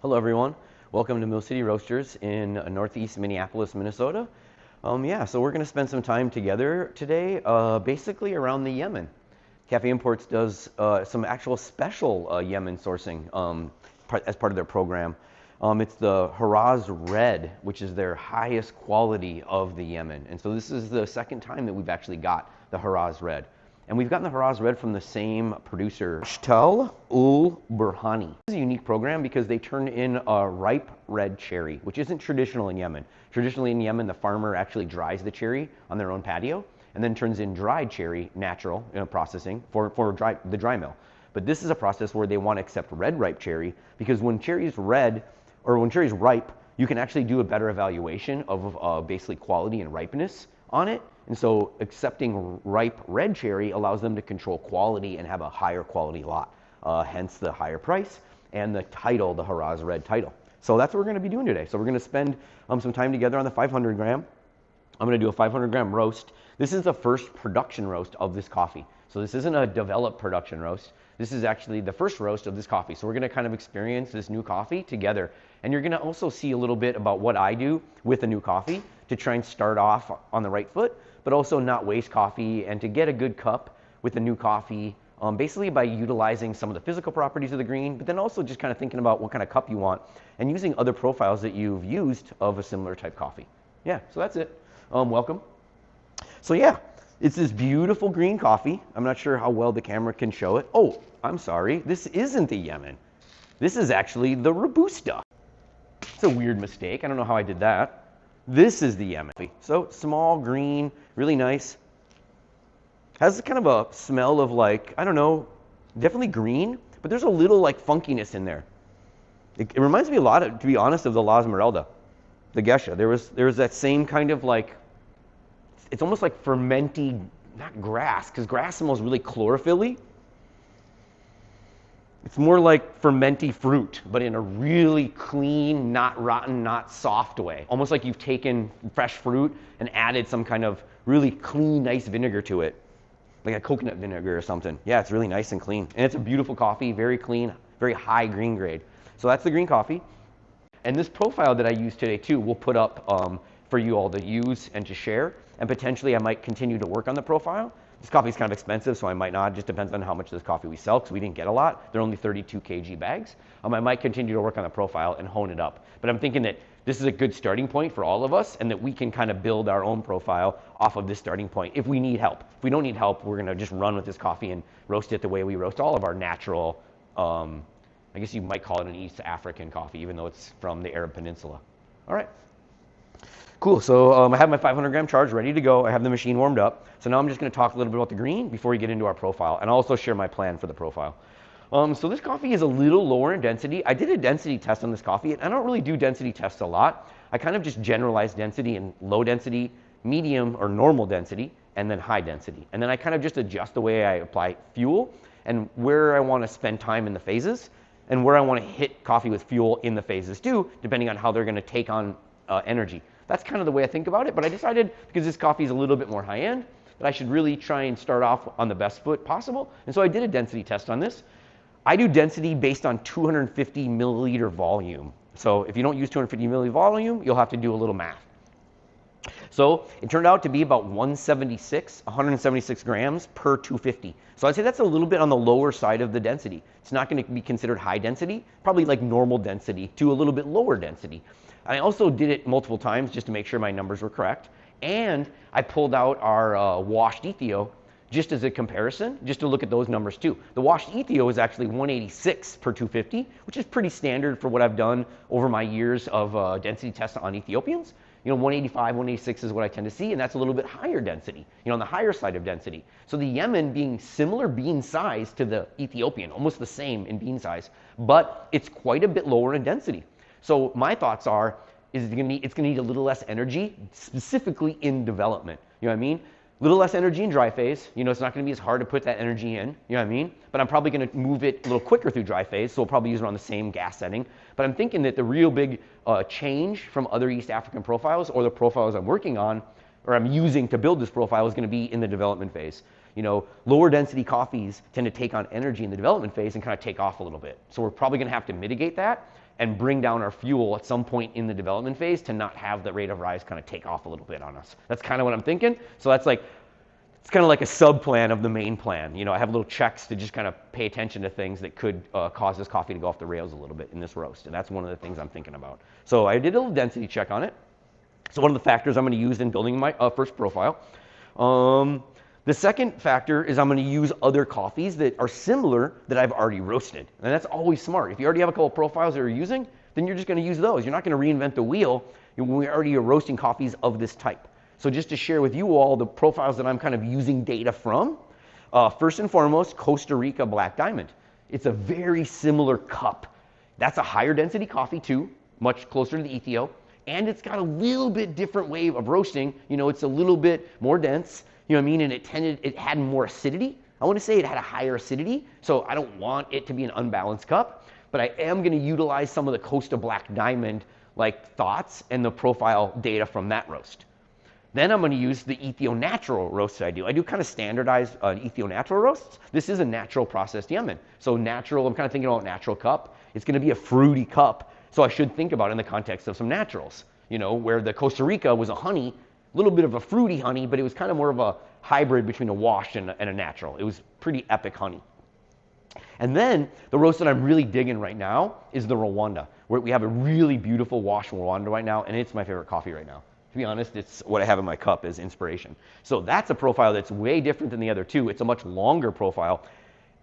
Hello everyone, welcome to Mill City Roasters in northeast Minneapolis, Minnesota. So we're going to spend some time together today, basically around the Yemen. Cafe Imports does some actual special Yemen sourcing as part of their program. It's the Haraaz Red, which is their highest quality of the Yemen. And so this is the second time that we've actually got the Haraaz Red. And we've gotten the Haraaz Red from the same producer, Untitled Burhani. This is a unique program because they turn in a ripe red cherry, which isn't traditional in Yemen. Traditionally in Yemen, the farmer actually dries the cherry on their own patio and then turns in dried cherry, natural processing, for the dry mill. But this is a process where they want to accept red ripe cherry because when cherry is red, or when cherry is ripe, you can actually do a better evaluation of basically quality and ripeness on it. And so accepting ripe red cherry allows them to control quality and have a higher quality lot, hence the higher price and the title, the Haraaz Red title. So that's what we're going to be doing today. So we're going to spend some time together on the 500 gram. I'm going to do a 500 gram roast. This is the first production roast of this coffee. So this isn't a developed production roast. This is actually the first roast of this coffee. So we're going to kind of experience this new coffee together. And you're going to also see a little bit about what I do with a new coffee to try and start off on the right foot, but also not waste coffee and to get a good cup with a new coffee, basically by utilizing some of the physical properties of the green, but then also just kind of thinking about what kind of cup you want and using other profiles that you've used of a similar type coffee. Yeah, so that's it. Welcome. So yeah, it's this beautiful green coffee. I'm not sure how well the camera can show it. Oh, I'm sorry. This isn't the Yemen. This is actually the Robusta. It's a weird mistake. I don't know how I did that. This is the Yemen. So small, green, really nice. Has kind of a smell of like, I don't know, definitely green, but there's a little like funkiness in there. It reminds me a lot of, to be honest, of the La Esmeralda, the Gesha. There was that same kind of like, it's almost like fermenty, not grass, because grass smells really chlorophyll-y. It's more like fermenty fruit, but in a really clean, not rotten, not soft way. Almost like you've taken fresh fruit and added some kind of really clean, nice vinegar to it, like a coconut vinegar or something. Yeah, it's really nice and clean. And it's a beautiful coffee, very clean, very high green grade. So that's the green coffee. And this profile that I use today too, we'll put up for you all to use and to share. And potentially I might continue to work on the profile. This coffee is kind of expensive, so I might not. It just depends on how much of this coffee we sell, because we didn't get a lot. They're only 32 kg bags. I might continue to work on the profile and hone it up. But I'm thinking that this is a good starting point for all of us, and that we can kind of build our own profile off of this starting point if we need help. If we don't need help, we're going to just run with this coffee and roast it the way we roast all of our natural, I guess you might call it an East African coffee, even though it's from the Arab Peninsula. All right. Cool, so I have my 500 gram charge ready to go. I have the machine warmed up. So now I'm just gonna talk a little bit about the green before we get into our profile, and I'll also share my plan for the profile. So this coffee is a little lower in density. I did a density test on this coffee, and I don't really do density tests a lot. I kind of just generalize density in low density, medium or normal density, and then high density. And then I kind of just adjust the way I apply fuel and where I wanna spend time in the phases, and where I wanna hit coffee with fuel in the phases too, depending on how they're gonna take on energy. That's kind of the way I think about it, but I decided, because this coffee is a little bit more high-end, that I should really try and start off on the best foot possible. And so I did a density test on this. I do density based on 250 milliliter volume. So if you don't use 250 milliliter volume, you'll have to do a little math. So it turned out to be about 176 grams per 250. So I'd say that's a little bit on the lower side of the density. It's not going to be considered high density, probably like normal density to a little bit lower density. I also did it multiple times just to make sure my numbers were correct. And I pulled out our washed Ethio just as a comparison, just to look at those numbers too. The washed Ethio is actually 186 per 250, which is pretty standard for what I've done over my years of density tests on Ethiopians. 185, 186 is what I tend to see, and that's a little bit higher density, on the higher side of density. So the Yemen being similar bean size to the Ethiopian, almost the same in bean size, but it's quite a bit lower in density. So my thoughts are, it's gonna need a little less energy, specifically in development. You know what I mean? A little less energy in dry phase. It's not gonna be as hard to put that energy in, you know what I mean? But I'm probably gonna move it a little quicker through dry phase, so we'll probably use around the same gas setting. But I'm thinking that the real big change from other East African profiles, or the profiles I'm working on, or I'm using to build this profile, is gonna be in the development phase. Lower density coffees tend to take on energy in the development phase and kind of take off a little bit. So we're probably going to have to mitigate that and bring down our fuel at some point in the development phase to not have the rate of rise kind of take off a little bit on us. That's kind of what I'm thinking. So it's kind of like a sub-plan of the main plan. I have little checks to just kind of pay attention to things that could cause this coffee to go off the rails a little bit in this roast. And that's one of the things I'm thinking about. So I did a little density check on it. So one of the factors I'm going to use in building my first profile. The second factor is I'm going to use other coffees that are similar that I've already roasted. And that's always smart. If you already have a couple of profiles that you're using, then you're just going to use those. You're not going to reinvent the wheel when we already are roasting coffees of this type. So just to share with you all the profiles that I'm kind of using data from, first and foremost, Costa Rica Black Diamond. It's a very similar cup. That's a higher density coffee too, much closer to the Ethio. And it's got a little bit different way of roasting. It's a little bit more dense. And it had more acidity. I want to say it had a higher acidity, so I don't want it to be an unbalanced cup, but I am going to utilize some of the Costa Black Diamond thoughts and the profile data from that roast. Then I'm going to use the Ethio Natural roast that I do. I do kind of standardized Ethio Natural roasts. This is a natural processed Yemen. So natural, I'm kind of thinking about natural cup. It's going to be a fruity cup, so I should think about it in the context of some naturals. Where the Costa Rica was a honey, a little bit of a fruity honey, but it was kind of more of a hybrid between a wash and a natural. It was pretty epic honey. And then the roast that I'm really digging right now is the Rwanda, where we have a really beautiful wash Rwanda right now, and it's my favorite coffee right now. To be honest, it's what I have in my cup as inspiration. So that's a profile that's way different than the other two. It's a much longer profile.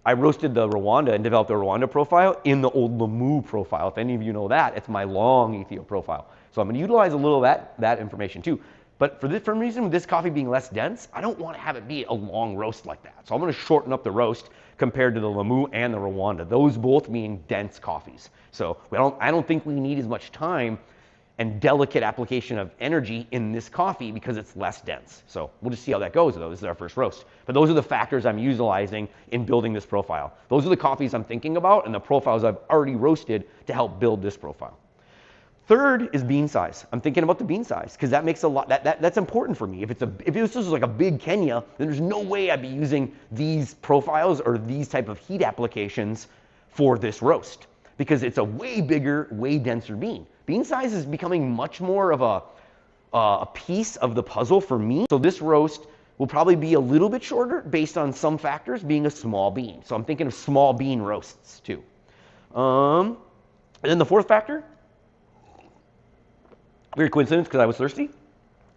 I roasted the Rwanda and developed the Rwanda profile in the old Lamu profile. If any of you know that, it's my long Ethio profile. So I'm going to utilize a little of that information too. But for some reason, with this coffee being less dense, I don't want to have it be a long roast like that. So I'm going to shorten up the roast compared to the Lamu and the Rwanda. Those both being dense coffees. So I don't think we need as much time and delicate application of energy in this coffee because it's less dense. So we'll just see how that goes though. This is our first roast. But those are the factors I'm utilizing in building this profile. Those are the coffees I'm thinking about and the profiles I've already roasted to help build this profile. Third is bean size. I'm thinking about the bean size because that makes a lot, that's important for me. If this was like a big Kenya, then there's no way I'd be using these profiles or these type of heat applications for this roast because it's a way bigger, way denser bean. Bean size is becoming much more of a piece of the puzzle for me. So this roast will probably be a little bit shorter based on some factors being a small bean. So I'm thinking of small bean roasts too. And then the fourth factor, weird coincidence because I was thirsty.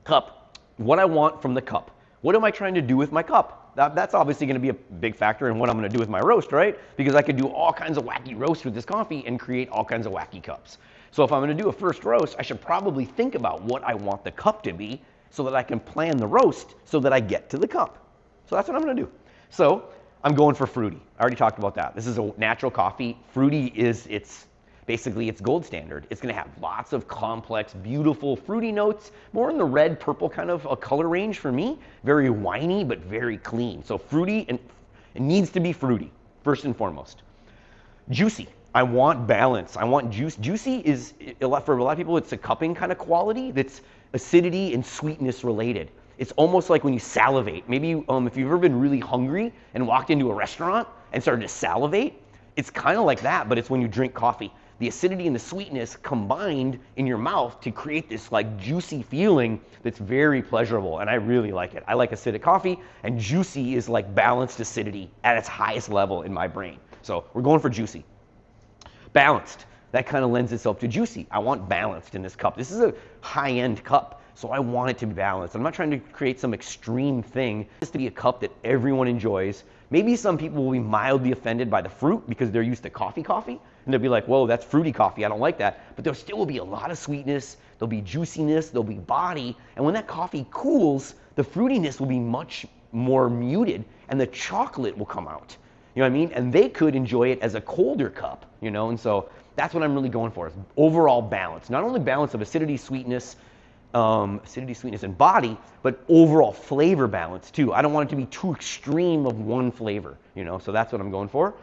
Cup. What I want from the cup. What am I trying to do with my cup? That's obviously going to be a big factor in what I'm going to do with my roast, right? Because I could do all kinds of wacky roasts with this coffee and create all kinds of wacky cups. So if I'm going to do a first roast, I should probably think about what I want the cup to be so that I can plan the roast so that I get to the cup. So that's what I'm going to do. So I'm going for fruity. I already talked about that. This is a natural coffee. Fruity is basically it's gold standard. It's going to have lots of complex, beautiful fruity notes, more in the red, purple kind of a color range for me. Very winey, but very clean. So fruity, and it needs to be fruity, first and foremost. Juicy. I want balance. I want juice. Juicy is, for a lot of people, it's a cupping kind of quality that's acidity and sweetness related. It's almost like when you salivate. Maybe if you've ever been really hungry and walked into a restaurant and started to salivate, it's kind of like that, but it's when you drink coffee. The acidity and the sweetness combined in your mouth to create this juicy feeling that's very pleasurable, and I really like it. I like acidic coffee, and juicy is like balanced acidity at its highest level in my brain. So we're going for juicy. Balanced. That kind of lends itself to juicy. I want balanced in this cup. This is a high-end cup, so I want it to be balanced. I'm not trying to create some extreme thing. This to be a cup that everyone enjoys. Maybe some people will be mildly offended by the fruit because they're used to coffee, and they'll be like, whoa, that's fruity coffee, I don't like that. But there still will be a lot of sweetness, there'll be juiciness, there'll be body, and when that coffee cools, the fruitiness will be much more muted, and the chocolate will come out. You know what I mean? And they could enjoy it as a colder cup, and so that's what I'm really going for, is overall balance. Not only balance of acidity, sweetness, and body, but overall flavor balance too. I don't want it to be too extreme of one flavor, so that's what I'm going for.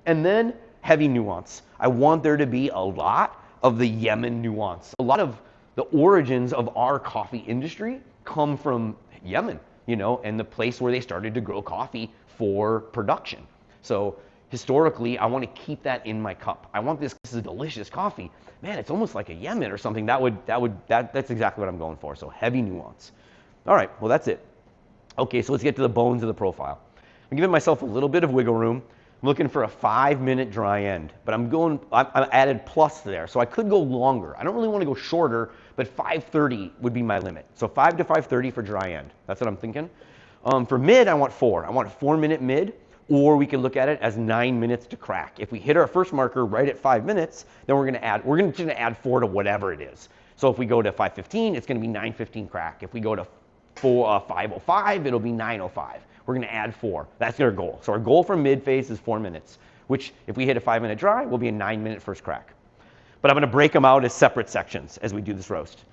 And then heavy nuance. I want there to be a lot of the Yemen nuance. A lot of the origins of our coffee industry come from Yemen. and the place where they started to grow coffee for production. So historically, I want to keep that in my cup. I want this is a delicious coffee. Man, it's almost like a Yemen or something. That's exactly what I'm going for. So heavy nuance. All right, well, that's it. Okay, so let's get to the bones of the profile. I'm giving myself a little bit of wiggle room. I'm looking for a 5-minute dry end, but I added plus there, so I could go longer. I don't really want to go shorter, but 5:30 would be my limit. So 5 to 5:30 for dry end. That's what I'm thinking. For mid, I want 4. I want a 4-minute mid, or we can look at it as 9 minutes to crack. If we hit our first marker right at 5 minutes, then we're going to add 4 to whatever it is. So if we go to 5:15, it's going to be 9:15 crack. If we go to 5:05, it'll be 9:05. We're going to add 4. That's our goal. So our goal for mid phase is 4 minutes, which if we hit a 5-minute dry, will be a 9-minute first crack. But I'm going to break them out as separate sections as we do this roast.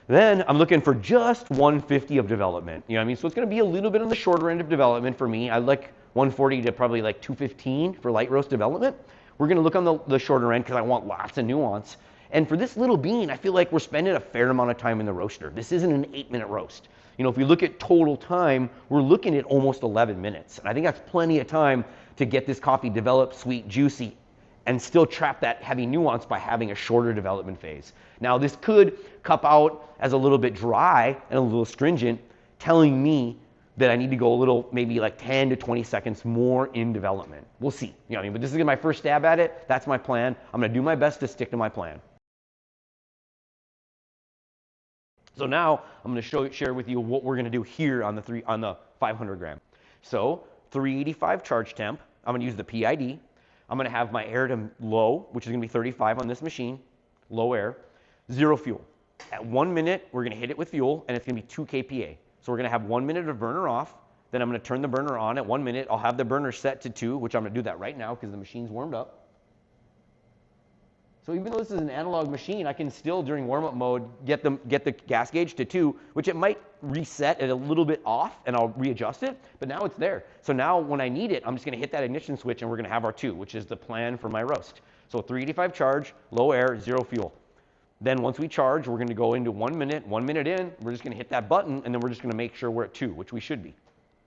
Then I'm looking for just 150 of development. You know what I mean? So it's going to be a little bit on the shorter end of development for me. I like 140 to probably like 215 for light roast development. We're going to look on the shorter end because I want lots of nuance. And for this little bean, I feel like we're spending a fair amount of time in the roaster. This isn't an 8-minute roast. If you look at total time, we're looking at almost 11 minutes. And I think that's plenty of time to get this coffee developed, sweet, juicy, and still trap that heavy nuance by having a shorter development phase. Now, this could cup out as a little bit dry and a little stringent, telling me that I need to go a little, maybe like 10 to 20 seconds more in development. We'll see. But this is my first stab at it. That's my plan. I'm going to do my best to stick to my plan. So now I'm going to share with you what we're going to do here on the 500 gram. So 385 charge temp. I'm going to use the PID. I'm going to have my air to low, which is going to be 35 on this machine, low air, 0 fuel. At 1 minute, we're going to hit it with fuel, and it's going to be 2 kPa. So we're going to have 1 minute of burner off. Then I'm going to turn the burner on at 1 minute. I'll have the burner set to 2, which I'm going to do that right now because the machine's warmed up. So even though this is an analog machine, I can still, during warm-up mode, get the gas gauge to 2, which it might reset it a little bit off, and I'll readjust it, but now it's there. So now when I need it, I'm just going to hit that ignition switch, and we're going to have our 2, which is the plan for my roast. So 385 charge, low air, 0 fuel. Then once we charge, we're going to go into 1 minute. 1 minute in, we're just going to hit that button, and then we're just going to make sure we're at 2, which we should be.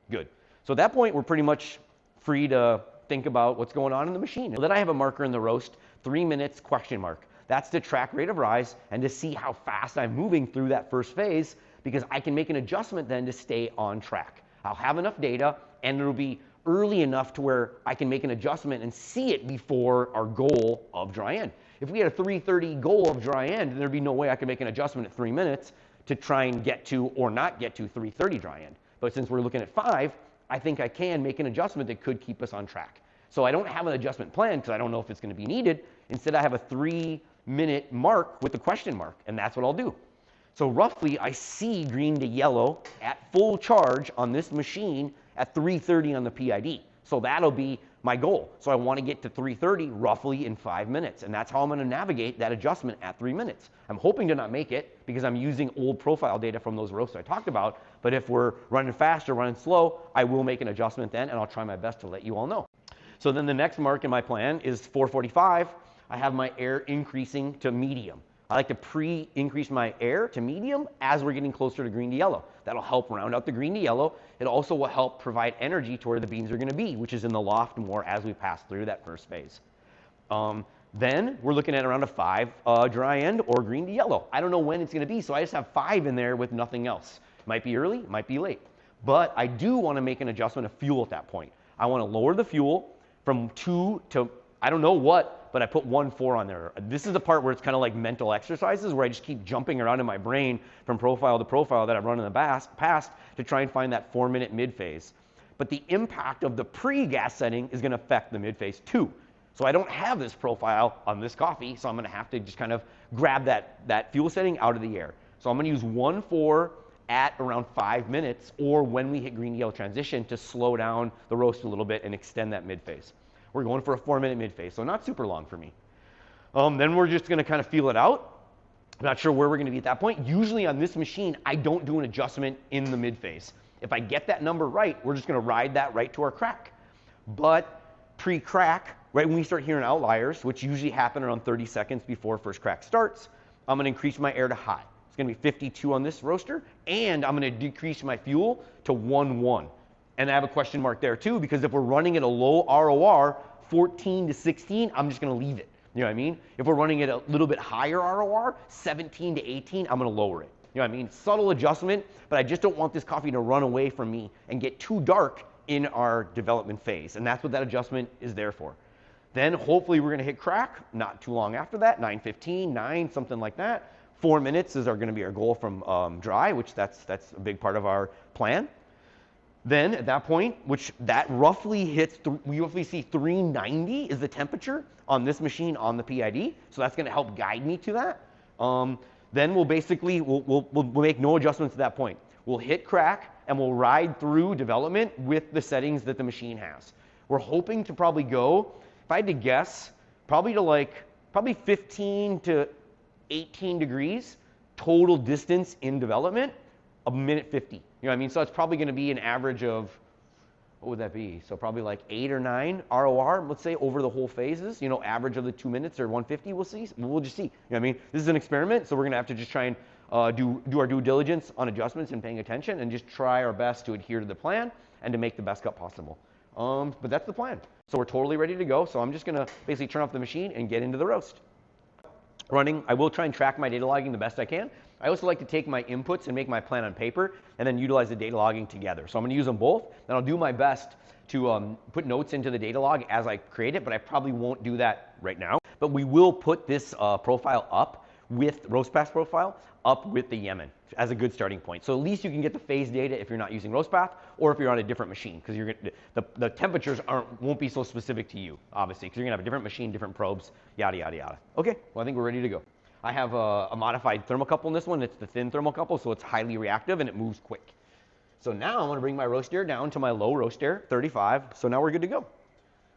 Good. So at that point, we're pretty much free to think about what's going on in the machine. Then I have a marker in the roast, 3 minutes, question mark. That's to track rate of rise and to see how fast I'm moving through that first phase, because I can make an adjustment then to stay on track. I'll have enough data, and it'll be early enough to where I can make an adjustment and see it before our goal of dry end. If we had a 3:30 goal of dry end, then there'd be no way I could make an adjustment at 3 minutes to try and get to or not get to 3:30 dry end. But since we're looking at 5, I think I can make an adjustment that could keep us on track. So I don't have an adjustment plan because I don't know if it's going to be needed. Instead, I have a 3-minute mark with the question mark, and that's what I'll do. So roughly, I see green to yellow at full charge on this machine at 3:30 on the PID. So that'll be my goal. So I want to get to 3:30 roughly in 5 minutes, and that's how I'm going to navigate that adjustment at 3 minutes. I'm hoping to not make it because I'm using old profile data from those roasts I talked about, but if we're running fast or running slow, I will make an adjustment then, and I'll try my best to let you all know. So then the next mark in my plan is 4:45. I have my air increasing to medium. I like to pre-increase my air to medium as we're getting closer to green to yellow. That'll help round out the green to yellow. It also will help provide energy to where the beans are going to be, which is in the loft more as we pass through that first phase. Then we're looking at around a 5 dry end or green to yellow. I don't know when it's going to be, so I just have 5 in there with nothing else. Might be early, might be late. But I do want to make an adjustment of fuel at that point. I want to lower the fuel from 2 to, I don't know what, but I put 1.4 on there. This is the part where it's kind of like mental exercises where I just keep jumping around in my brain from profile to profile that I've run in the past to try and find that 4-minute mid phase. But the impact of the pre-gas setting is going to affect the mid phase too. So I don't have this profile on this coffee, so I'm going to have to just kind of grab that fuel setting out of the air. So I'm going to use 1.4 at around 5 minutes, or when we hit green to yellow transition, to slow down the roast a little bit and extend that mid phase. We're going for a 4-minute mid phase, so not super long for me. Then we're just going to kind of feel it out. I'm not sure where we're going to be at that point. Usually on this machine, I don't do an adjustment in the mid phase. If I get that number right, we're just going to ride that right to our crack. But pre-crack, right when we start hearing outliers, which usually happen around 30 seconds before first crack starts, I'm going to increase my air to high. It's going to be 52 on this roaster, and I'm going to decrease my fuel to 1.1. And I have a question mark there too, because if we're running at a low ROR, 14 to 16, I'm just going to leave it. You know what I mean? If we're running at a little bit higher ROR, 17 to 18, I'm going to lower it. You know what I mean? Subtle adjustment, but I just don't want this coffee to run away from me and get too dark in our development phase. And that's what that adjustment is there for. Then hopefully we're going to hit crack not too long after that, 9:15, 9, something like that. 4 minutes is going to be our goal from dry, which that's a big part of our plan. Then at that point, which that roughly hits, we roughly see 390 is the temperature on this machine on the PID. So that's going to help guide me to that. Then we'll basically, we'll make no adjustments at that point. We'll hit crack and we'll ride through development with the settings that the machine has. We're hoping to probably go, if I had to guess, probably 15 to 18 degrees total distance in development, a minute 50. You know what I mean? So it's probably going to be an average of, what would that be? So probably like 8 or 9 ROR, let's say, over the whole phases. You know, average of the 2 minutes or 150, we'll see. We'll just see. You know what I mean? This is an experiment, so we're going to have to just try and do our due diligence on adjustments and paying attention and just try our best to adhere to the plan and to make the best cut possible. But that's the plan. So we're totally ready to go. So I'm just going to basically turn off the machine and get into the roast. Running, I will try and track my data logging the best I can. I also like to take my inputs and make my plan on paper and then utilize the data logging together. So I'm going to use them both, and I'll do my best to put notes into the data log as I create it, but I probably won't do that right now. But we will put this profile up with roast pass profile up with the Yemen as a good starting point. So at least you can get the phase data if you're not using roast path or if you're on a different machine, because the temperatures won't be so specific to you, obviously, because you're gonna have a different machine, different probes, yada yada yada. Okay, well I think we're ready to go. I have a modified thermocouple in this one. It's the thin thermocouple, so it's highly reactive and it moves quick. So now I'm gonna bring my roast air down to my low roast air, 35. So now we're good to go.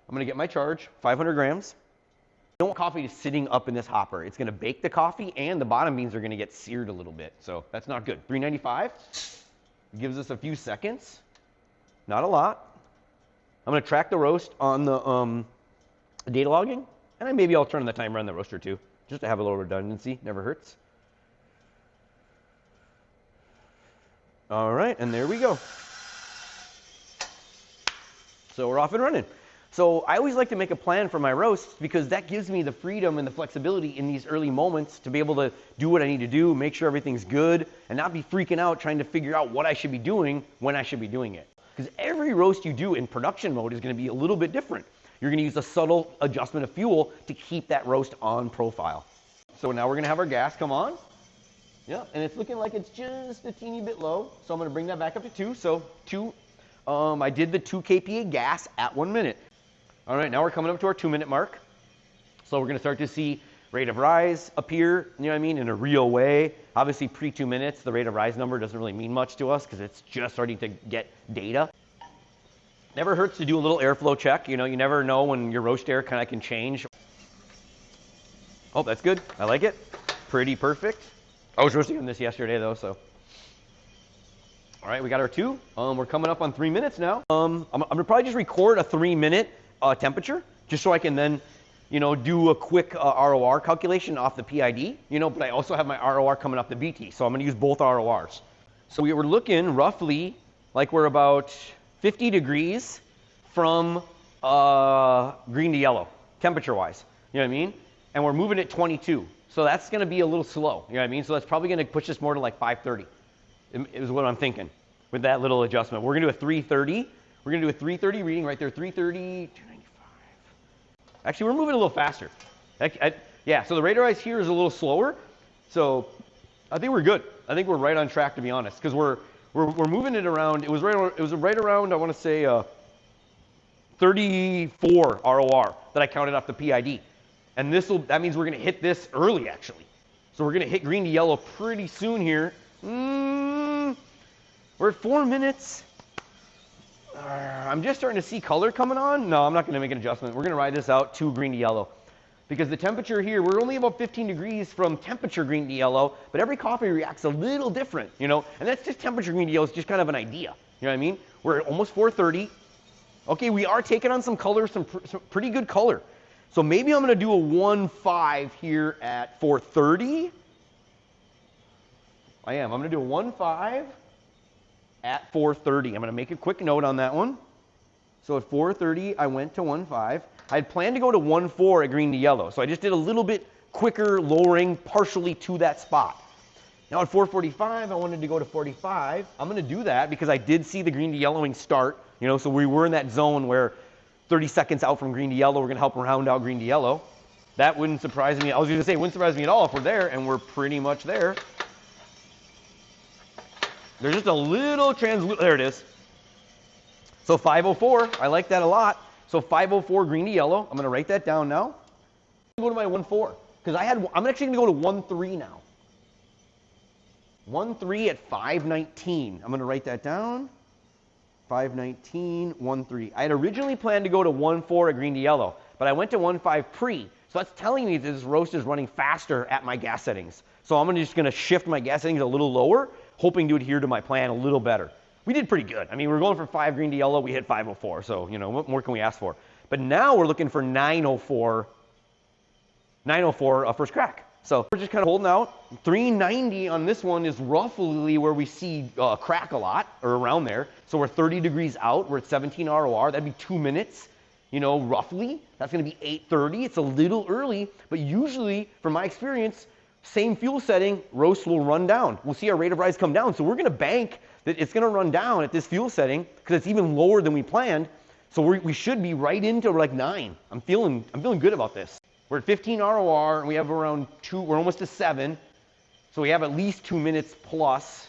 I'm gonna get my charge, 500 grams. You don't want coffee just sitting up in this hopper. It's gonna bake the coffee and the bottom beans are gonna get seared a little bit. So that's not good. 395 gives us a few seconds, not a lot. I'm gonna track the roast on the data logging, and then maybe I'll turn on the timer on the roaster too, just to have a little redundancy, never hurts. All right, and there we go. So we're off and running. So I always like to make a plan for my roasts because that gives me the freedom and the flexibility in these early moments to be able to do what I need to do, make sure everything's good, and not be freaking out trying to figure out what I should be doing when I should be doing it. Because every roast you do in production mode is going to be a little bit different. You're going to use a subtle adjustment of fuel to keep that roast on profile. So now we're going to have our gas come on. Yeah, and it's looking like it's just a teeny bit low. So I'm going to bring that back up to 2. So 2, I did the 2 kPa gas at 1 minute. All right, now we're coming up to our 2-minute mark. So we're going to start to see rate of rise appear, you know what I mean, in a real way. Obviously, pre 2 minutes, the rate of rise number doesn't really mean much to us because it's just starting to get data. Never hurts to do a little airflow check. You know, you never know when your roast air kind of can change. Oh, that's good. I like it. Pretty perfect. I was roasting on this yesterday, though, so. All right, we got our 2. We're coming up on 3 minutes now. I'm going to probably just record a 3-minute temperature, just so I can then, you know, do a quick ROR calculation off the PID, you know, but I also have my ROR coming off the BT, so I'm going to use both RORs. So we were looking roughly like we're about 50 degrees from green to yellow, temperature-wise, you know what I mean? And we're moving at 22, so that's going to be a little slow, you know what I mean? So that's probably going to push us more to like 530, is what I'm thinking with that little adjustment. We're going to do a 330. We're going to do a 330 reading right there, 330, 295. Actually, we're moving a little faster. Yeah, so the rate of rise here is a little slower. So I think we're good. I think we're right on track, to be honest, because we're moving it around. It was right around, I want to say, 34 ROR that I counted off the PID. And that means we're going to hit this early, actually. So we're going to hit green to yellow pretty soon here. We're at 4 minutes. I'm just starting to see color coming on. No, I'm not going to make an adjustment. We're going to ride this out to green to yellow. Because the temperature here, we're only about 15 degrees from temperature green to yellow, but every coffee reacts a little different, you know? And that's just temperature green to yellow. It's just kind of an idea. You know what I mean? We're at almost 430. Okay, we are taking on some color, some pretty good color. So maybe I'm going to do a 1.5 here at 430. I am. I'm going to do a 1.5 at 4:30. I'm going to make a quick note on that one. So at 4:30, I went to 1.5. I had planned to go to 1.4 at green to yellow. So I just did a little bit quicker lowering partially to that spot. Now at 4:45, I wanted to go to 45. I'm going to do that because I did see the green to yellowing start. So we were in that zone where 30 seconds out from green to yellow, we're going to help round out green to yellow. That wouldn't surprise me. I was going to say it wouldn't surprise me at all if we're there, and we're pretty much there. There's just a little there it is. So 5:04, I like that a lot. So 5:04 green to yellow. I'm going to write that down now. Go to my 1.4 because I'm actually going to go to 1.3 now. 1.3 at 5:19. I'm going to write that down. 5:19, 1.3. I had originally planned to go to 1.4 at green to yellow, but I went to 1.5 pre. So that's telling me that this roast is running faster at my gas settings. So I'm just going to shift my gas settings a little lower, hoping to adhere to my plan a little better. We did pretty good. I mean, we're going for 5 green to yellow. We hit 5:04. So, what more can we ask for? But now we're looking for 9:04 first crack. So we're just kind of holding out. 390 on this one is roughly where we see crack a lot, or around there. So we're 30 degrees out. We're at 17 ROR. That'd be 2 minutes, roughly. That's going to be 8:30. It's a little early, but usually, from my experience, same fuel setting, roast will run down. We'll see our rate of rise come down. So we're going to bank that it's going to run down at this fuel setting because it's even lower than we planned. So we should be right into like 9. I'm feeling good about this. We're at 15 ROR, and we have around 2, we're almost to 7. So we have at least 2 minutes plus.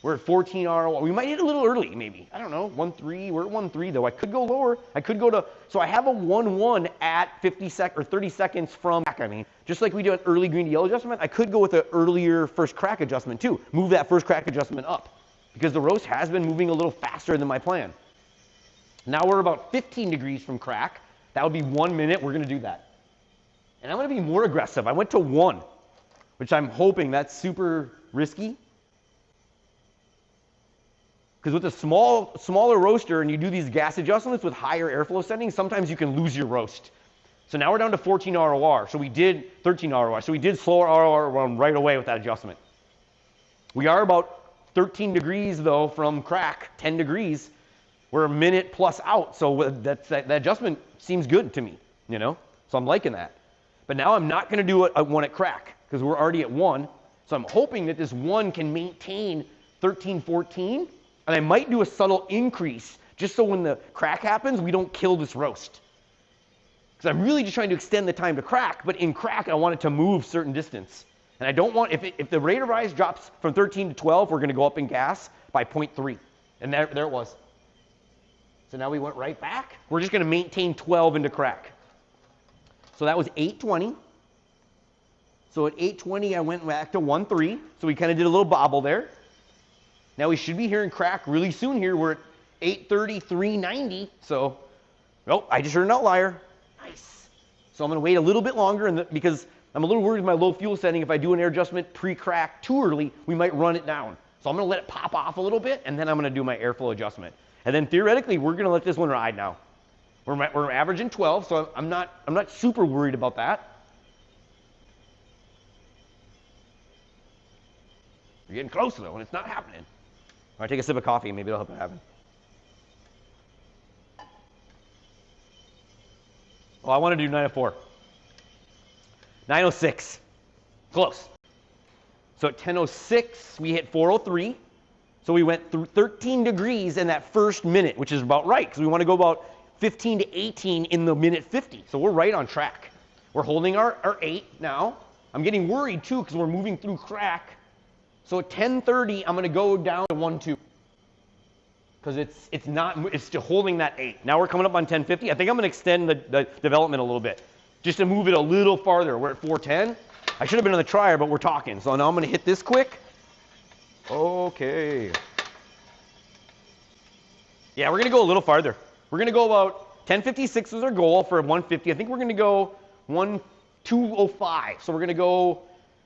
We're at 14 ROR. We might hit a little early, maybe. I don't know, 1.3. We're at 1.3, though. I could go lower. I could go to, so I have a 1.1 at 30 seconds from crack. I mean, just like we do an early green to yellow adjustment, I could go with an earlier first crack adjustment, too. Move that first crack adjustment up, because the roast has been moving a little faster than my plan. Now we're about 15 degrees from crack. That would be 1 minute. We're going to do that. And I'm going to be more aggressive. I went to 1, which I'm hoping that's super risky. Because with a smaller roaster and you do these gas adjustments with higher airflow settings, sometimes you can lose your roast. So now we're down to 14 ROR. So we did 13 ROR. So we did slower ROR run right away with that adjustment. We are about 13 degrees, though, from crack, 10 degrees. We're a minute plus out. So that adjustment seems good to me, So I'm liking that. But now I'm not going to do a 1 at crack because we're already at 1. So I'm hoping that this 1 can maintain 13, 14. And I might do a subtle increase just so when the crack happens, we don't kill this roast. Because I'm really just trying to extend the time to crack. But in crack, I want it to move certain distance. And I don't want, if the rate of rise drops from 13 to 12, we're going to go up in gas by 0.3. And there it was. So now we went right back. We're just going to maintain 12 into crack. So that was 8:20. So at 8:20, I went back to 1.3. So we kind of did a little bobble there. Now we should be hearing crack really soon here. We're at 8:30, 390. So, nope, I just heard an outlier. Nice. So I'm going to wait a little bit longer because I'm a little worried with my low fuel setting. If I do an air adjustment pre-crack too early, we might run it down. So I'm going to let it pop off a little bit, and then I'm going to do my airflow adjustment. And then theoretically, we're going to let this one ride now. We're averaging 12, so I'm not super worried about that. We're getting close, though, and it's not happening. All right, take a sip of coffee. Maybe it'll help it happen. Oh, I want to do 9:04. 9:06. Close. So at 10:06, we hit 4:03. So we went through 13 degrees in that first minute, which is about right, because we want to go about 15 to 18 in the minute 50. So we're right on track. We're holding our 8 now. I'm getting worried, too, because we're moving through crack. So at 10:30, I'm going to go down to 1.2. Because it's still holding that 8. Now we're coming up on 10:50. I think I'm going to extend the development a little bit, just to move it a little farther. We're at 4:10. I should have been on the trier, but we're talking. So now I'm going to hit this quick. Okay. Yeah, we're going to go a little farther. We're going to go about 10:56 was our goal for 150. I think we're going to go 2:05. So we're going to go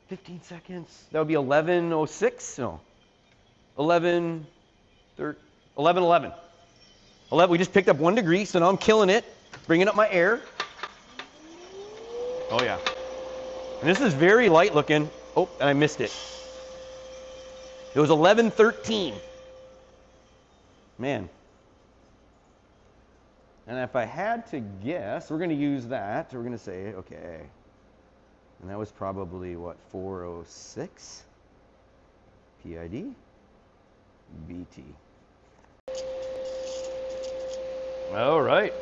15 seconds. That would be 11:06. No. 11:11. 11. We just picked up 1 degree, so now I'm killing it. Bringing up my air. Oh, yeah. And this is very light looking. Oh, and I missed it. It was 11:13. Man. And if I had to guess, we're going to use that. We're going to say, okay. And that was probably, what, 406? PID? BT. All right.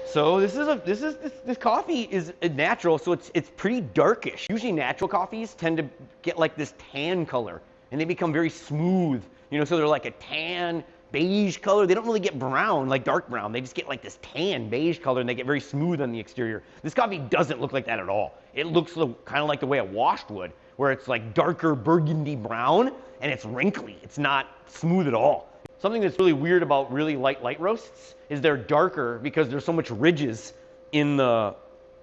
So this coffee is natural, so it's pretty darkish. Usually natural coffees tend to get like this tan color, and they become very smooth. You know, so they're like a tan beige color. They don't really get brown, like dark brown. They just get like this tan beige color, and they get very smooth on the exterior. This coffee doesn't look like that at all. It looks kind of like the way a washed would, where it's like darker burgundy brown, and it's wrinkly. It's not smooth at all. Something that's really weird about really light roasts is they're darker because there's so much ridges in the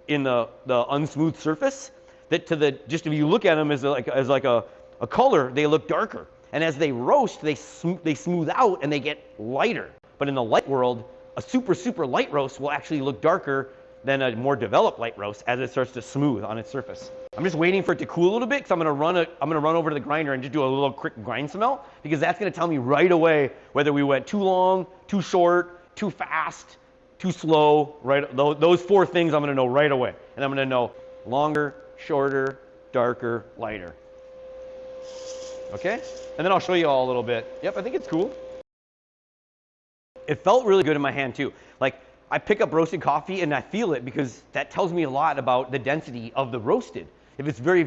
unsmooth surface that just if you look at them as like a color, they look darker. And as they roast, they smooth out and they get lighter. But in the light world, a super light roast will actually look darker than a more developed light roast as it starts to smooth on its surface. I'm just waiting for it to cool a little bit because I'm gonna run over to the grinder and just do a little quick grind smell, because that's gonna tell me right away whether we went too long, too short, too fast, too slow. Right, those four things I'm gonna know right away, and I'm gonna know longer, shorter, darker, lighter. Okay, and then I'll show you all a little bit. Yep, I think it's cool. It felt really good in my hand too. Like, I pick up roasted coffee and I feel it because that tells me a lot about the density of the roasted. If it's very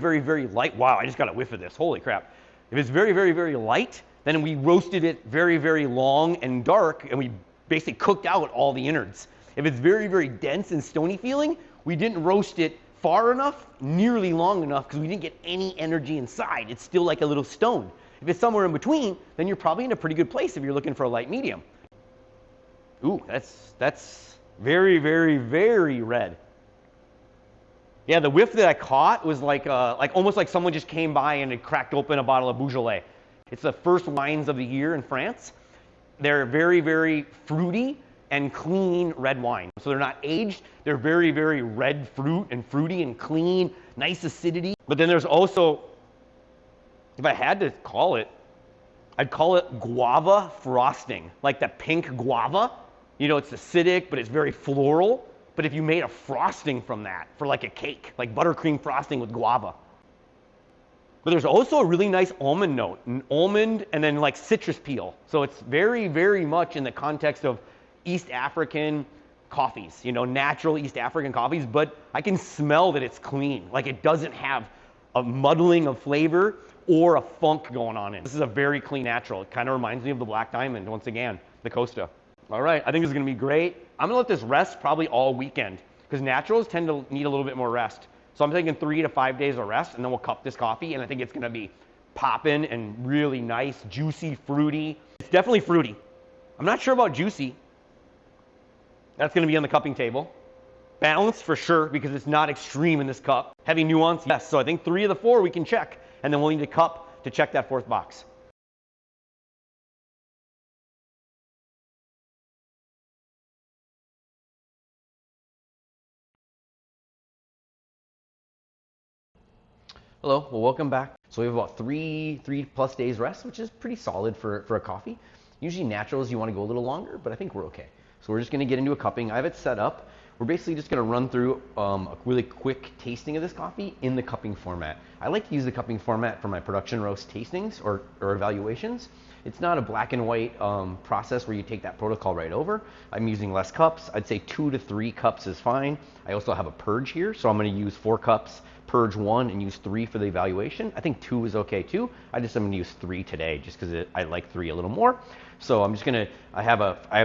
light, wow, I just got a whiff of this, holy crap. If it's very light, then we roasted it very long and dark, and we basically cooked out all the innards. If it's very dense and stony feeling, we didn't roast it far enough, nearly long enough, because we didn't get any energy inside. It's still like a little stone. If it's somewhere in between, then you're probably in a pretty good place if you're looking for a light medium. Ooh, that's very red. Yeah, the whiff that I caught was like almost like someone just came by and had cracked open a bottle of Beaujolais. It's the first wines of the year in France. They're very fruity and clean red wine. So they're not aged. They're very red fruit and fruity and clean, nice acidity. But then there's also, if I had to call it, I'd call it guava frosting, like the pink guava. You know, it's acidic, but it's very floral. But if you made a frosting from that for like a cake, like buttercream frosting with guava. But there's also a really nice almond note, an almond and then like citrus peel. So it's very much in the context of East African coffees, you know, natural East African coffees, but I can smell that it's clean. Like it doesn't have a muddling of flavor or a funk going on in it. This is a very clean natural. It kind of reminds me of the Black Diamond, once again, the Costa. All right, I think this is gonna be great. I'm gonna let this rest probably all weekend because naturals tend to need a little bit more rest. So I'm taking 3 to 5 days of rest, and then we'll cup this coffee, and I think it's gonna be popping and really nice, juicy, fruity. It's definitely fruity. I'm not sure about juicy. That's gonna be on the cupping table. Balanced for sure because it's not extreme in this cup. Heavy nuance, yes. So I think 3 of the 4 we can check, and then we'll need to cup to check that 4th box. Hello, well, welcome back. So we have about three plus days rest, which is pretty solid for a coffee. Usually naturals, you want to go a little longer, but I think we're okay. So we're just going to get into a cupping. I have it set up. We're basically just going to run through a really quick tasting of this coffee in the cupping format. I like to use the cupping format for my production roast tastings or evaluations. It's not a black and white process where you take that protocol right over. I'm using less cups. I'd say 2 to 3 cups is fine. I also have a purge here, so I'm going to use 4 cups, purge 1, and use 3 for the evaluation. I think 2 is okay too. I'm going to use 3 today just because I like 3 a little more. So I'm just gonna, I have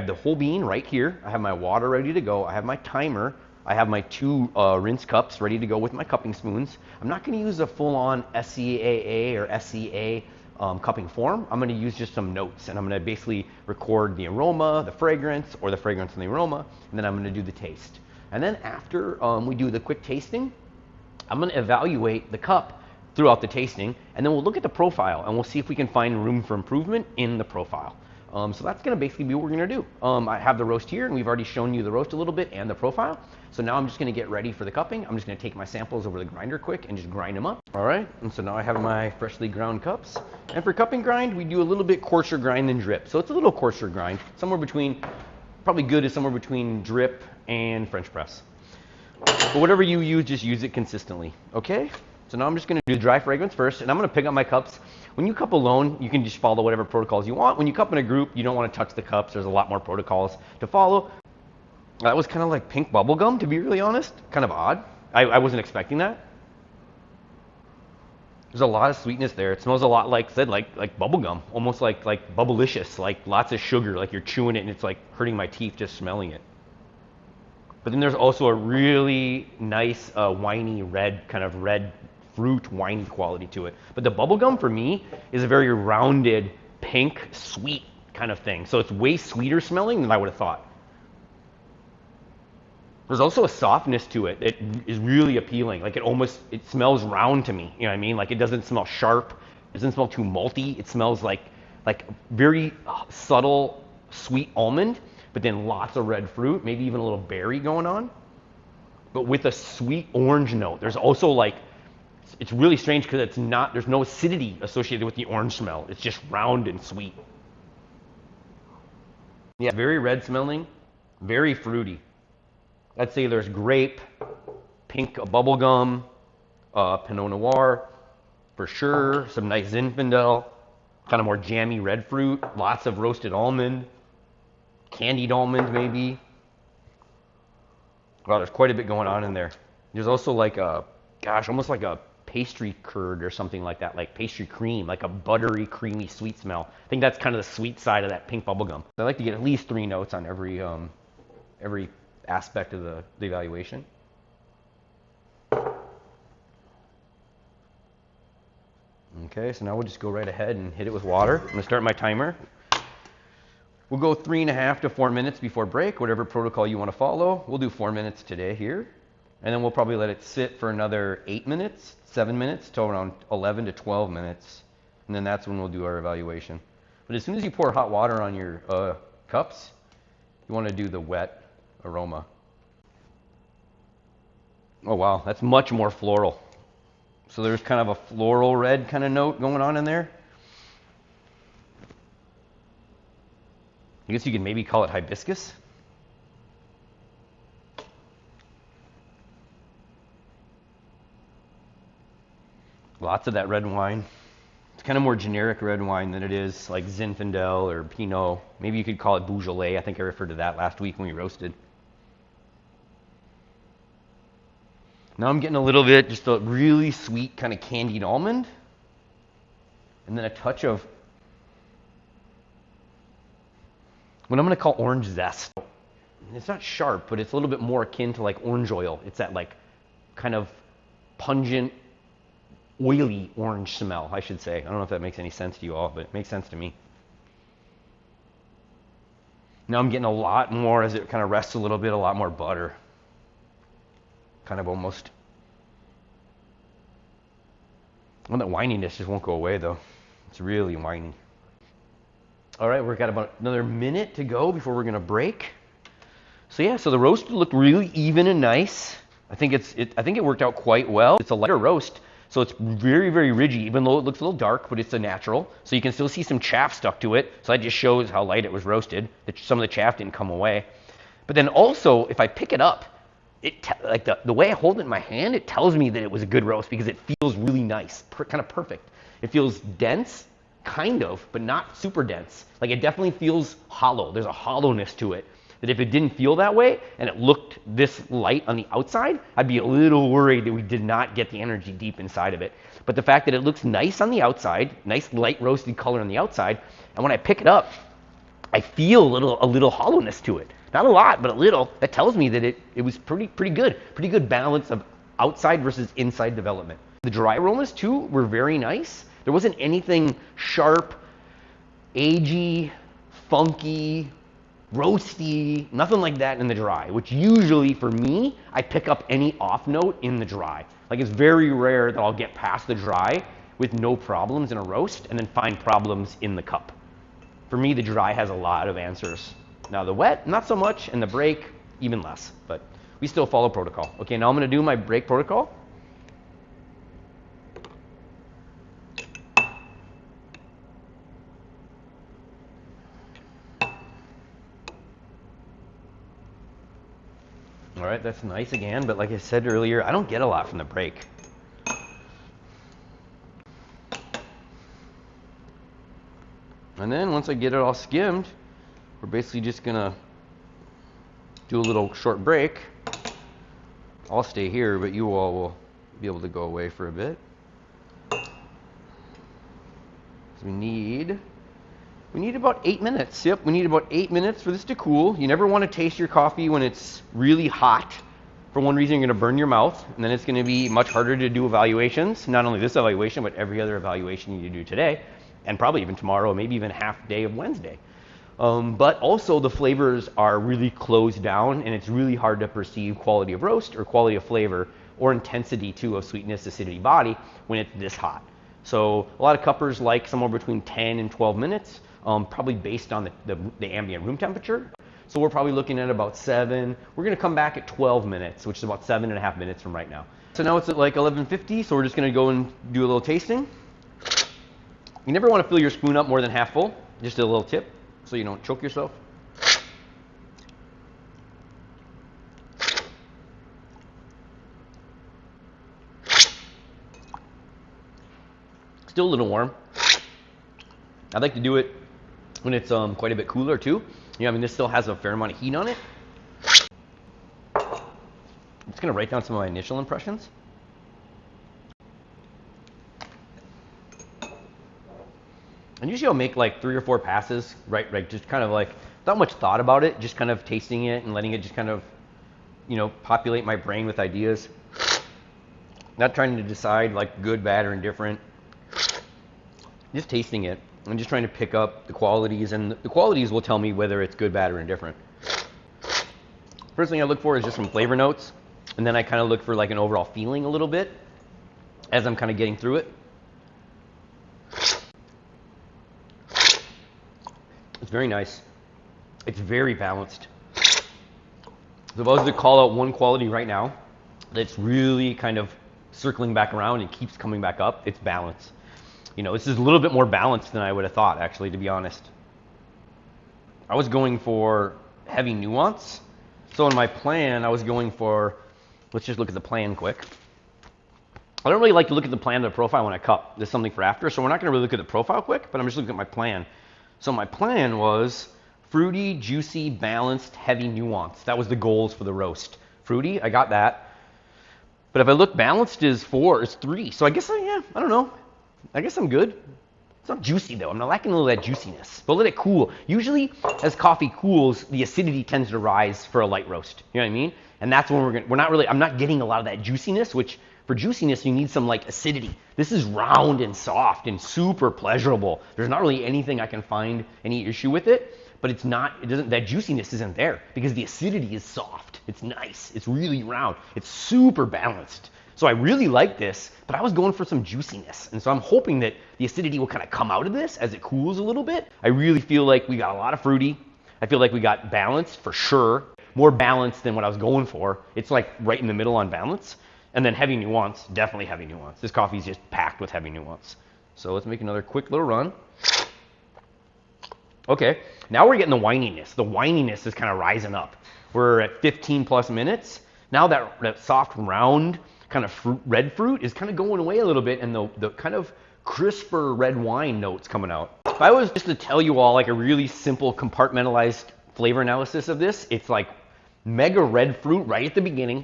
the whole bean right here. I have my water ready to go. I have my timer. I have my 2 rinse cups ready to go with my cupping spoons. I'm not gonna use a full-on SCAA or SCA cupping form. I'm gonna use just some notes, and I'm gonna basically record the aroma, the fragrance, or the fragrance and the aroma, and then I'm gonna do the taste. And then after we do the quick tasting, I'm gonna evaluate the cup throughout the tasting, and then we'll look at the profile, and we'll see if we can find room for improvement in the profile. So that's gonna basically be what we're gonna do. I have the roast here, and we've already shown you the roast a little bit and the profile. So now I'm just gonna get ready for the cupping. I'm just gonna take my samples over the grinder quick and just grind them up. All right, and so now I have my freshly ground cups. And for cupping grind, we do a little bit coarser grind than drip. So it's a little coarser grind, somewhere between, probably good is somewhere between drip and French press. But whatever you use, just use it consistently, okay? So now I'm just gonna do dry fragrance first, and I'm gonna pick up my cups. When you cup alone, you can just follow whatever protocols you want. When you cup in a group, you don't wanna touch the cups. There's a lot more protocols to follow. That was kind of like pink bubble gum, to be really honest. Kind of odd. I wasn't expecting that. There's a lot of sweetness there. It smells a lot like bubble gum, almost like bubblicious, like lots of sugar, like you're chewing it and it's like hurting my teeth just smelling it. But then there's also a really nice winey red, kind of red fruit winey quality to it. But the bubble gum for me is a very rounded, pink, sweet kind of thing. So it's way sweeter smelling than I would have thought. There's also a softness to it that is really appealing. Like it smells round to me. You know what I mean? Like it doesn't smell sharp. It doesn't smell too malty. It smells like very subtle sweet almond, but then lots of red fruit, maybe even a little berry going on, but with a sweet orange note. There's also it's really strange because there's no acidity associated with the orange smell. It's just round and sweet. Yeah, very red smelling, very fruity. I'd say there's grape, pink bubblegum, Pinot Noir, for sure, some nice Zinfandel, kind of more jammy red fruit, lots of roasted almond, candied almond maybe. Wow, there's quite a bit going on in there. There's also almost like a pastry curd or something like that, like pastry cream, like a buttery, creamy, sweet smell. I think that's kind of the sweet side of that pink bubblegum. I like to get at least 3 notes on every aspect of the evaluation. Okay, so now we'll just go right ahead and hit it with water. I'm gonna start my timer. We'll go 3.5 to 4 minutes before break, whatever protocol you want to follow. We'll do 4 minutes today here. And then we'll probably let it sit for another 8 minutes, 7 minutes, till around 11 to 12 minutes. And then that's when we'll do our evaluation. But as soon as you pour hot water on your cups, you want to do the wet aroma. Oh wow, that's much more floral. So there's kind of a floral red kind of note going on in there. I guess you could maybe call it hibiscus. Lots of that red wine. It's kind of more generic red wine than it is like Zinfandel or Pinot. Maybe you could call it Beaujolais. I think I referred to that last week when we roasted. Now I'm getting a little bit, just a really sweet kind of candied almond. And then a touch of what I'm going to call orange zest. It's not sharp, but it's a little bit more akin to like orange oil. It's that like kind of pungent, oily orange smell, I should say. I don't know if that makes any sense to you all, but it makes sense to me. Now I'm getting a lot more, as it kind of rests a little bit, a lot more butter. Kind of almost. Well, that wininess just won't go away though. It's really winey. All right, we've got about another minute to go before we're gonna break. So yeah, so the roast looked really even and nice. I think it worked out quite well. It's a lighter roast, so it's very, very ridgy, even though it looks a little dark, but it's a natural. So you can still see some chaff stuck to it. So that just shows how light it was roasted. That some of the chaff didn't come away. But then also, if I pick it up, like the way I hold it in my hand, it tells me that it was a good roast because it feels really nice, kind of perfect. It feels dense, kind of, but not super dense. Like it definitely feels hollow. There's a hollowness to it. That if it didn't feel that way and it looked this light on the outside, I'd be a little worried that we did not get the energy deep inside of it. But the fact that it looks nice on the outside, nice light roasted color on the outside, and when I pick it up, I feel a little hollowness to it. Not a lot, but a little. That tells me that it was pretty good. Pretty good balance of outside versus inside development. The dry aromas too were very nice. There wasn't anything sharp, agey, funky, roasty, nothing like that in the dry, which usually for me, I pick up any off note in the dry. Like it's very rare that I'll get past the dry with no problems in a roast and then find problems in the cup. For me, the dry has a lot of answers. Now the wet, not so much, and the break, even less. But we still follow protocol. Okay, now I'm going to do my break protocol. All right, that's nice again, but like I said earlier, I don't get a lot from the break. And then once I get it all skimmed, we're basically just gonna do a little short break. I'll stay here, but you all will be able to go away for a bit. So we need about 8 minutes. Yep, we need about 8 minutes for this to cool. You never want to taste your coffee when it's really hot. For one reason, you're going to burn your mouth, and then it's going to be much harder to do evaluations. Not only this evaluation, but every other evaluation you do today, and probably even tomorrow, maybe even half day of Wednesday. But also the flavors are really closed down, and it's really hard to perceive quality of roast or quality of flavor or intensity too of sweetness, acidity, body when it's this hot. So a lot of cuppers like somewhere between 10 and 12 minutes. Probably based on the ambient room temperature. So we're probably looking at about 7. We're going to come back at 12 minutes, which is about 7.5 minutes from right now. So now it's at like 11:50, so we're just going to go and do a little tasting. You never want to fill your spoon up more than half full. Just a little tip so you don't choke yourself. Still a little warm. I'd like to do it when it's quite a bit cooler too. Yeah, I mean, this still has a fair amount of heat on it. I'm just gonna write down some of my initial impressions. And usually I'll make like 3 or 4 passes, right, just kind of like, not much thought about it, just kind of tasting it and letting it just kind of, populate my brain with ideas. Not trying to decide like good, bad, or indifferent. Just tasting it. I'm just trying to pick up the qualities, and the qualities will tell me whether it's good, bad, or indifferent. First thing I look for is just some flavor notes, and then I kind of look for like an overall feeling a little bit as I'm kind of getting through it. It's very nice. It's very balanced. So if I was to call out one quality right now that's really kind of circling back around and keeps coming back up, it's balance. This is a little bit more balanced than I would have thought, actually, to be honest. I was going for heavy nuance. So in my plan, I was going for, let's just look at the plan quick. I don't really like to look at the plan of the profile when I cup. There's something for after, so we're not going to really look at the profile quick, but I'm just looking at my plan. So my plan was fruity, juicy, balanced, heavy nuance. That was the goals for the roast. Fruity, I got that. But if I look, balanced is 4, is 3. So I guess I don't know. I guess I'm good. It's not juicy though. I'm not lacking a little of that juiciness. But let it cool. Usually, as coffee cools, the acidity tends to rise for a light roast. You know what I mean? And that's when I'm not getting a lot of that juiciness, which for juiciness, you need some like acidity. This is round and soft and super pleasurable. There's not really anything I can find any issue with it, but that juiciness isn't there because the acidity is soft. It's nice. It's really round. It's super balanced. So I really like this, but I was going for some juiciness. And so I'm hoping that the acidity will kind of come out of this as it cools a little bit. I really feel like we got a lot of fruity. I feel like we got balance for sure. More balance than what I was going for. It's like right in the middle on balance. And then heavy nuance, definitely heavy nuance. This coffee is just packed with heavy nuance. So let's make another quick little run. Okay, now we're getting the wininess. The wininess is kind of rising up. We're at 15 plus minutes. Now that soft round kind of red fruit is kind of going away a little bit, and the kind of crisper red wine notes coming out. If I was just to tell you all like a really simple compartmentalized flavor analysis of this, it's like mega red fruit right at the beginning,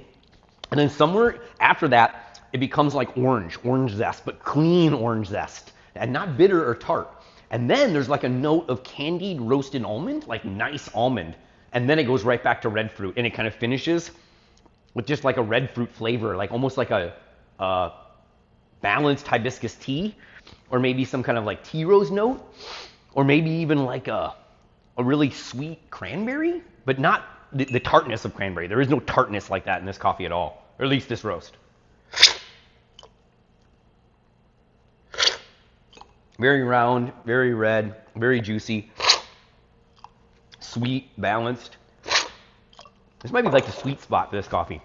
and then somewhere after that it becomes like orange zest, but clean orange zest, and not bitter or tart. And then there's like a note of candied roasted almond, like nice almond, and then it goes right back to red fruit, and it kind of finishes with just like a red fruit flavor, like almost like a balanced hibiscus tea, or maybe some kind of like tea rose note, or maybe even like a really sweet cranberry, but not the tartness of cranberry. There is no tartness like that in this coffee at all, or at least this roast. Very round, very red, very juicy. sweet, balanced. This might be like the sweet spot for this coffee,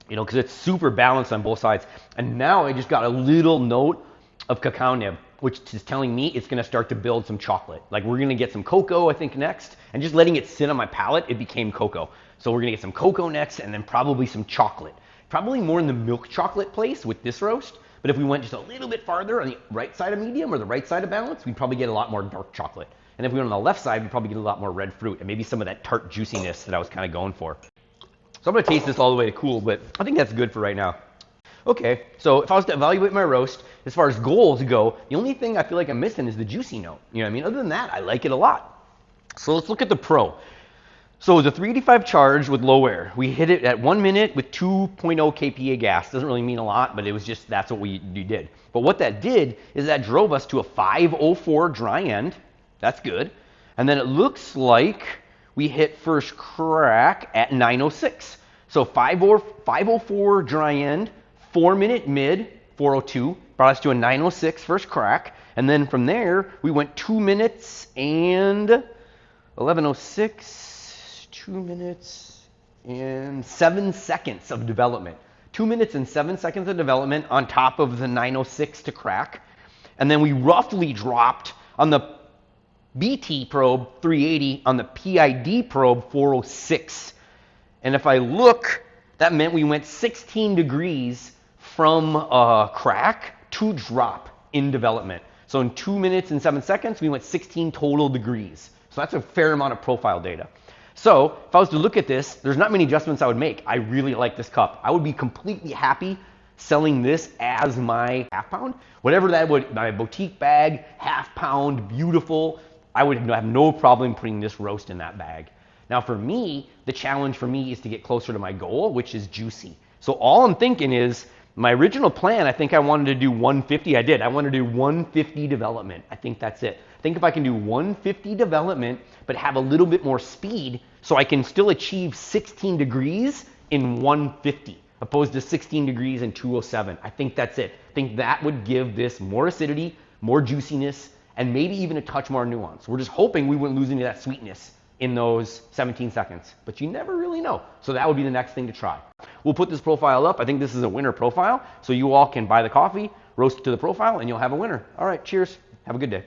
you know, because it's super balanced on both sides. And now I just got a little note of cacao nib, which is telling me it's going to start to build some chocolate. Like we're going to get some cocoa, I think, next. And just letting it sit on my palate, it became cocoa. So we're going to get some cocoa next, and then probably some chocolate. Probably more in the milk chocolate place with this roast. But if we went just a little bit farther on the right side of medium or the right side of balance, we'd probably get a lot more dark chocolate. And if we went on the left side, we'd probably get a lot more red fruit and maybe some of that tart juiciness that I was kind of going for. So I'm going to taste this all the way to cool, but I think that's good for right now. Okay, so if I was to evaluate my roast, as far as goals go, the only thing I feel like I'm missing is the juicy note. You know what I mean? Other than that, I like it a lot. So let's look at the pro. So it was a 385 charge with low air. We hit it at 1 minute with 2.0 kPa gas. Doesn't really mean a lot, but it was just, that's what we did. But what that did is that drove us to a 504 dry end. That's good. And then it looks like we hit first crack at 906. So 504 dry end, 4 minute mid, 402, brought us to a 906 first crack. And then from there, we went 2 minutes and 1106. 2 minutes and 7 seconds of development. 2 minutes and 7 seconds of development on top of the 906 to crack. And then we roughly dropped on the BT probe 380, on the PID probe 406. And if I look, that meant we went 16 degrees from crack to drop in development. So in 2 minutes and 7 seconds, we went 16 total degrees. So that's a fair amount of profile data. So if I was to look at this, there's not many adjustments I would make. I really like this cup. I would be completely happy selling this as my half pound. Whatever that would, my boutique bag, half pound, beautiful. I would have no problem putting this roast in that bag. Now for me, the challenge for me is to get closer to my goal, which is juicy. So all I'm thinking is, my original plan, I think I wanted to do 150. I did. I wanted to do 150 development. I think that's it. I think if I can do 150 development, but have a little bit more speed, so I can still achieve 16 degrees in 150, opposed to 16 degrees in 207. I think that's it. I think that would give this more acidity, more juiciness, and maybe even a touch more nuance. We're just hoping we wouldn't lose any of that sweetness in those 17 seconds, but you never really know. So that would be the next thing to try. We'll put this profile up. I think this is a winner profile, so you all can buy the coffee, roast it to the profile, and you'll have a winner. All right, cheers. Have a good day.